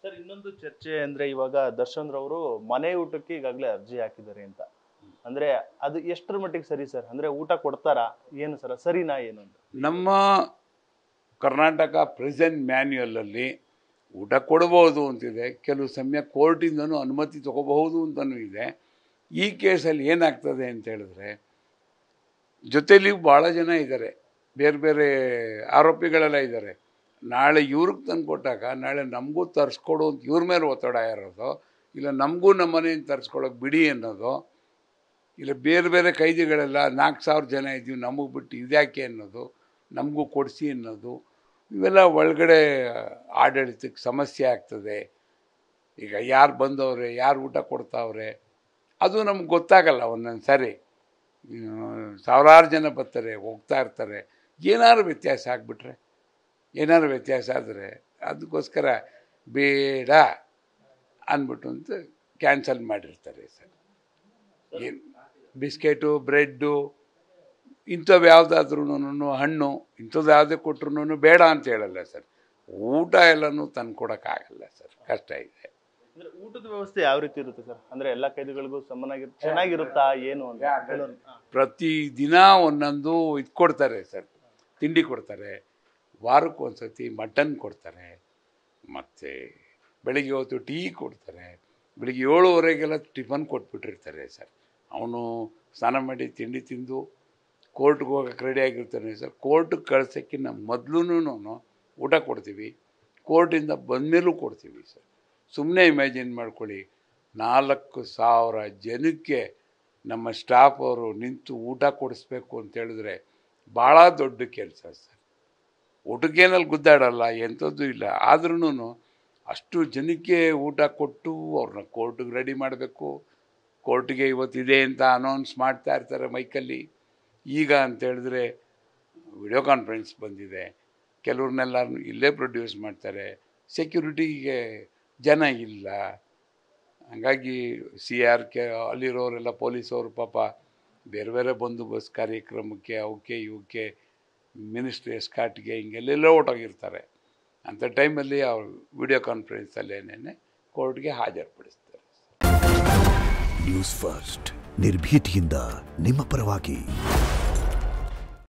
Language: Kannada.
ಸರ್ ಇನ್ನೊಂದು ಚರ್ಚೆ ಅಂದ್ರೆ ಇವಾಗ ದರ್ಶನ್ ರವರು ಮನೆ ಊಟಕ್ಕೆ ಈಗಾಗಲೇ ಅರ್ಜಿ ಹಾಕಿದ್ದಾರೆ ಅಂತ. ಅಂದ್ರೆ ಅದು ಎಷ್ಟರ ಮಟ್ಟಿಗೆ ಸರಿ ಸರ್? ಅಂದ್ರೆ ಊಟ ಕೊಡ್ತಾರಾ ಏನು ಸರ್, ಸರಿನಾ ಏನು ಅಂತ? ನಮ್ಮ ಕರ್ನಾಟಕ ಪ್ರೆಸೆಂಟ್ ಮ್ಯಾನ್ಯುಯಲಲ್ಲಿ ಊಟ ಕೊಡ್ಬೋದು ಅಂತಿದೆ, ಕೆಲವು ಸಮಯ ಕೋರ್ಟಿಂದನೂ ಅನುಮತಿ ತಗೋಬಹುದು ಅಂತಲೂ ಇದೆ. ಈ ಕೇಸಲ್ಲಿ ಏನಾಗ್ತದೆ ಅಂತ ಹೇಳಿದ್ರೆ, ಜೊತೆಲಿ ಭಾಳ ಜನ ಇದ್ದಾರೆ, ಬೇರೆ ಬೇರೆ ಆರೋಪಿಗಳೆಲ್ಲ ಇದ್ದಾರೆ. ನಾಳೆ ಇವ್ರಿಗೆ ತಂದು ಕೊಟ್ಟಾಗ ನಾಳೆ ನಮಗೂ ತರಿಸ್ಕೊಡು ಅಂತ ಇವ್ರ ಮೇಲೆ ಒತ್ತಡ ಇರೋದು, ಇಲ್ಲ ನಮಗೂ ನಮ್ಮ ಮನೆಯಿಂದ ತರಿಸ್ಕೊಳಕ್ಕೆ ಬಿಡಿ ಅನ್ನೋದು, ಇಲ್ಲ ಬೇರೆ ಬೇರೆ ಕೈದಿಗಳೆಲ್ಲ 4,000 ಜನ ಇದ್ದೀವಿ ನಮಗೆ ಬಿಟ್ಟು ಇದ್ಯಾಕೆ ಅನ್ನೋದು, ನಮಗೂ ಕೊಡಿಸಿ ಅನ್ನೋದು, ಇವೆಲ್ಲ ಒಳಗಡೆ ಆಡಳಿತಕ್ಕೆ ಸಮಸ್ಯೆ ಆಗ್ತದೆ. ಈಗ ಯಾರು ಬಂದವ್ರೆ, ಯಾರು ಊಟ ಕೊಡ್ತಾವ್ರೆ ಅದು ನಮ್ಗೆ ಗೊತ್ತಾಗಲ್ಲ. ಒಂದೊಂದು ಸಾರಿ ಸಾವಿರಾರು ಜನ ಬರ್ತಾರೆ ಹೋಗ್ತಾ ಇರ್ತಾರೆ, ಏನಾದ್ರು ವ್ಯತ್ಯಾಸ ಆಗಿಬಿಟ್ರೆ, ಏನಾದ್ರು ವ್ಯತ್ಯಾಸ ಆದರೆ ಅದಕ್ಕೋಸ್ಕರ ಬೇಡ ಅಂದ್ಬಿಟ್ಟು ಅಂತ ಕ್ಯಾನ್ಸಲ್ ಮಾಡಿರ್ತಾರೆ ಸರ್. ಏನು ಬಿಸ್ಕೆಟು, ಬ್ರೆಡ್ಡು ಇಂಥವು ಯಾವುದಾದ್ರೂ, ಹಣ್ಣು ಇಂಥದ್ದು ಯಾವುದೇ ಕೊಟ್ಟರು ಬೇಡ ಅಂತ ಹೇಳಲ್ಲ ಸರ್. ಊಟ ಎಲ್ಲನೂ ತಂದು ಕೊಡೋಕ್ಕಾಗಲ್ಲ ಸರ್, ಕಷ್ಟ ಇದೆ. ಅಂದ್ರೆ ಊಟದ ವ್ಯವಸ್ಥೆ ಯಾವ ರೀತಿ ಇರುತ್ತೆ ಸರ್? ಅಂದ್ರೆ ಎಲ್ಲ ಕೈದಿಗಳಿಗೂ ಚೆನ್ನಾಗಿರುತ್ತಾ ಏನು ಅಂತ? ಪ್ರತಿ ದಿನ ಒಂದೊಂದು ಇದು ಕೊಡ್ತಾರೆ ಸರ್, ತಿಂಡಿ ಕೊಡ್ತಾರೆ. ವಾರಕ್ಕೆ ಒಂದ್ಸತಿ ಮಟನ್ ಕೊಡ್ತಾರೆ, ಮತ್ತು ಬೆಳಿಗ್ಗೆ ಹೊತ್ತು ಟೀ ಕೊಡ್ತಾರೆ. ಬೆಳಿಗ್ಗೆ 7:30ಗೆಲ್ಲ ಟಿಫನ್ ಕೊಟ್ಬಿಟ್ಟಿರ್ತಾರೆ ಸರ್. ಅವನು ಸ್ನಾನ ಮಾಡಿ ತಿಂಡಿ ತಿಂದು ಕೋರ್ಟ್ಗೆ ಹೋಗೋಕ್ಕೆ ರೆಡಿಯಾಗಿರ್ತಾನೆ ಸರ್. ಕೋರ್ಟಿಗೆ ಕಳ್ಸೋಕ್ಕಿಂತ ಮೊದಲೂ ಊಟ ಕೊಡ್ತೀವಿ, ಕೋರ್ಟಿಂದ ಬಂದಮೇಲೂ ಕೊಡ್ತೀವಿ ಸರ್. ಸುಮ್ಮನೆ ಇಮ್ಯಾಜಿನ್ ಮಾಡ್ಕೊಳ್ಳಿ, 4,000 ಜನಕ್ಕೆ ನಮ್ಮ ಸ್ಟಾಫ್ ಅವರು ನಿಂತು ಊಟ ಕೊಡಿಸ್ಬೇಕು ಅಂತ ಹೇಳಿದ್ರೆ ಭಾಳ ದೊಡ್ಡ ಕೆಲಸ ಸರ್. ಊಟಕ್ಕೇನಲ್ಲಿ ಗುದ್ದಾಡಲ್ಲ, ಎಂಥದ್ದು ಇಲ್ಲ. ಆದ್ರೂ ಅಷ್ಟು ಜನಕ್ಕೆ ಊಟ ಕೊಟ್ಟು ಅವ್ರನ್ನ ಕೋರ್ಟಿಗೆ ರೆಡಿ ಮಾಡಬೇಕು. ಕೋರ್ಟಿಗೆ ಇವತ್ತಿದೆ ಅಂತ ಅನೌನ್ಸ್ ಮಾಡ್ತಾ ಇರ್ತಾರೆ ಮೈಕಲ್ಲಿ. ಈಗ ಅಂತೇಳಿದ್ರೆ ವಿಡಿಯೋ ಕಾನ್ಫರೆನ್ಸ್ ಬಂದಿದೆ, ಕೆಲವ್ರನ್ನೆಲ್ಲ ಇಲ್ಲೇ ಪ್ರೊಡ್ಯೂಸ್ ಮಾಡ್ತಾರೆ. ಸೆಕ್ಯೂರಿಟಿಗೆ ಜನ ಇಲ್ಲ, ಹಾಗಾಗಿ CRK ಅಲ್ಲಿರೋರೆಲ್ಲ ಪೊಲೀಸವರು ಪಾಪ ಬೇರೆ ಬೇರೆ ಬಂದೋಬಸ್ತ್ ಕಾರ್ಯಕ್ರಮಕ್ಕೆ ಅವಕ್ಕೆ ಇವಕ್ಕೆ ಮಿನಿಸ್ಟ್ರಿ ಎಸ್ಕಾಟ್ಗೆ ಹಿಂಗೆಲ್ಲೆಲ್ಲ ಹೊರಟೋಗಿರ್ತಾರೆ. ಅಂಥ ಟೈಮಲ್ಲಿ ಅವ್ರು ವಿಡಿಯೋ ಕಾನ್ಫರೆನ್ಸಲ್ಲೇನೆ ಕೋರ್ಟ್ಗೆ ಹಾಜರುಪಡಿಸ್ತಾರೆ. ನ್ಯೂಸ್ ಫಸ್ಟ್, ನಿರ್ಭೀತಿಯಿಂದ ನಿಮ್ಮ ಪರವಾಗಿ.